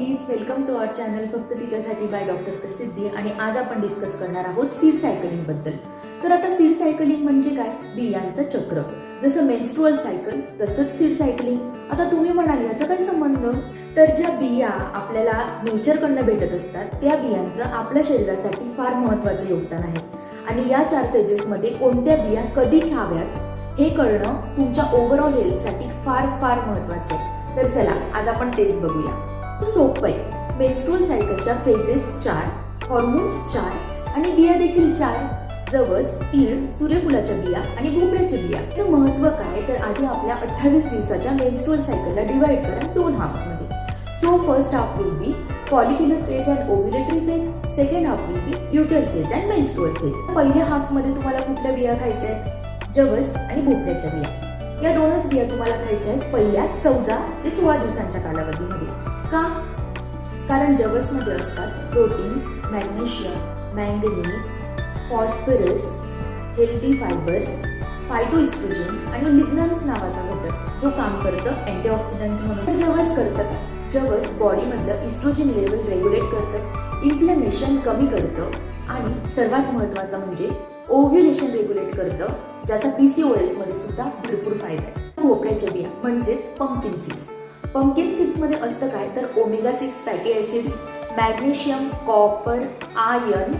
Babies, welcome to our channel फक्त तिच्यासाठी by doctor प्रसिद्धी. आणि आज आपण डिस्कस करणार आहोत सीड सायकलिंग बद्दल. तर आता सीड सायकलिंग म्हणजे काय? बियांचं चक्र. जसं मेन्स्ट्रुअल सायकल तसंच सीड सायकलिंग. आता तुम्ही म्हणाल याचा काय संबंध? तर ज्या बिया आपल्याला नेचरकडनं भेटत असतात त्या बियांचं आपल्या शरीरासाठी फार महत्त्वाचं योगदान आहे. आणि या 4 फेजेसमध्ये कोणत्या बिया कधी खाव्यात हे कळणं तुमच्या ओव्हरऑल हेल्थसाठी फार फार महत्त्वाचं आहे. तर चला आज आपण तेच बघूया. सोपं आहे. मेन्स्ट्रुअल सायकलच्या फेजेस 4, हॉर्मोन्स 4 आणि बिया देखील 4. जवस, तीळ, सूर्यफुलाच्या बिया आणि भोपळ्याच्या बिया. याचं महत्त्व काय? तर आधी आपल्या 28 दिवसाच्या मेन्स्ट्रुअल सायकलला डिवाइड करा 2 हाफ्समध्ये. So first half will be follicular phase and ovulatory phase, second half will be luteal phase and menstrual phase. पहिल्या हाफमध्ये तुम्हाला कुठल्या बिया खायच्या आहेत? जवस आणि भोपळ्याच्या बिया. या 2च बिया तुम्हाला खायच्या आहेत पहिल्या 14 ते 16 दिवसांच्या कालावधीमध्ये. का? कारण जवसमध्ये असतात proteins, magnesium, manganese, phosphorus, healthy fibres, phytoestrogen आणि लिग्नन्स नावाचा घटक जो काम करतं अँटीऑक्सिडंट म्हणून. जवस करतं काय? जवस बॉडीमधलं इस्ट्रोजन लेवल रेग्युलेट करतं, इन्फ्लेमेशन कमी करतं आणि सर्वात महत्त्वाचं म्हणजे ओव्ह्युलेशन रेग्युलेट करतं, ज्याचा PCOS मध्ये सुद्धा भरपूर फायदा आहे. भोपळ्याच्या बिया म्हणजेच पंपकिन सीड्स. पंपकिन सीड्स मध्ये असतं काय? तर omega 6 fatty acids, magnesium, copper, iron,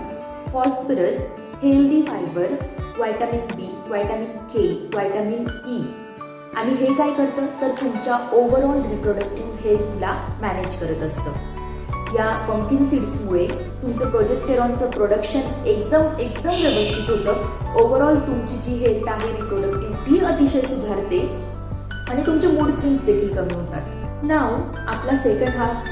phosphorus, healthy fibre, vitamin B, vitamin K, vitamin E. आणि हे काय करतं? तर तुमच्या ओव्हरऑल रिप्रोडक्टिव्ह हेल्थला मॅनेज करत असतं. या पंपकिन सीड्समुळे तुमचं प्रोजेस्टेरॉनचं प्रोडक्शन एकदम व्यवस्थित होतं. ओव्हरऑल तुमची जी हेल्थ आहे रिप्रोडक्टिव्ह ती अतिशय सुधारते आणि तुमचे मूड स्विंग्स देखील कमी होतात. नाव आपला सेकंड हाफ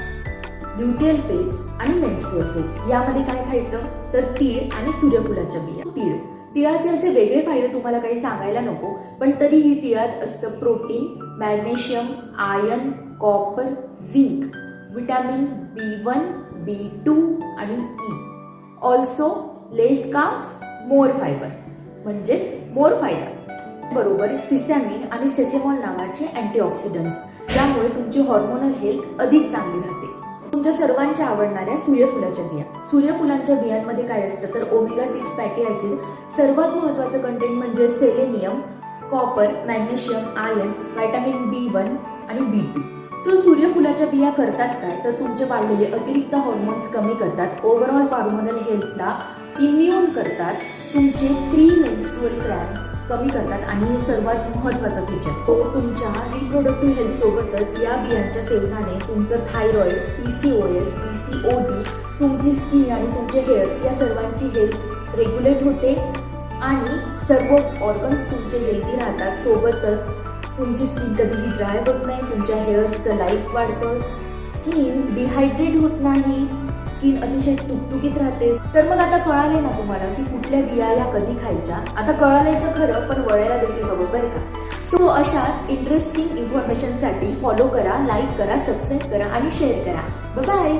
ल्युटेल फेज आणि मेन्स्ट्रुअल फेज. यामध्ये काय खायचं? तर तीळ आणि सूर्यफुलाच्या बिया. तिळाचे असे वेगळे फायदे तुम्हाला काही सांगायला नको, पण तरीही तिळात असतं protein, magnesium, iron, copper, zinc, vitamin B1, B2 आणि E. ऑल्सो लेस कार्ब्स, मोर फायबर म्हणजेच मोर फायदा. बरोबर सिसॅमिन आणि सेसेमॉल नावाचे अँटीऑक्सिडंट्स, ज्यामुळे तुमची हॉर्मोनल हेल्थ अधिक चांगली राहते. तुमच्या सर्वांच्या आवडणाऱ्या सूर्यफुलाच्या बिया. सूर्यफुलांच्या बियांमध्ये काय असतं? तर ओमेगा 6 फॅटी ऍसिड, सर्वात महत्त्वाचं कंटेंट म्हणजे selenium, copper, magnesium, iron, vitamin B1 आणि B2. सो सूर्यफुलाच्या बिया करतात काय? तर तुमचे वाढलेले अतिरिक्त हॉर्मोन्स कमी करतात, ओव्हरऑल हॉर्मोनल हेल्थला इम्युन करतात, तुमचे प्री मेन्स्ट्रुअल क्रॅम्प्स कमी करतात आणि हे सर्वात महत्त्वाचं फीचर. तुमच्या रिप्रोडक्टिव्ह हेल्थ सोबतच या बियांच्या सेवनाने तुमचं थायरॉइड, PCOS, PCOD, तुमची स्किन आणि तुमचे हेअर्स या सर्वांची हेल्थ रेग्युलेट होते आणि सर्व ऑर्गन्स तुमचे हेल्दी राहतात. सोबतच तुमची स्किन कधीही ड्राय होत नाही, तुमच्या हेअर्सचं लाईफ वाढतं, स्किन डिहायड्रेट होत नाही, स्किन अतिशय तुकतुकीत राहते. तर मग आता कळाले ना तुम्हाला की कुठल्या बिया या कधी खायच्या? आता कळालंय तर खरं, पण वळायला देखील हवं बरं का. सो अशाच इंटरेस्टिंग इन्फॉर्मेशनसाठी फॉलो करा, लाईक करा, सबस्क्राईब करा आणि शेअर करा. बाय.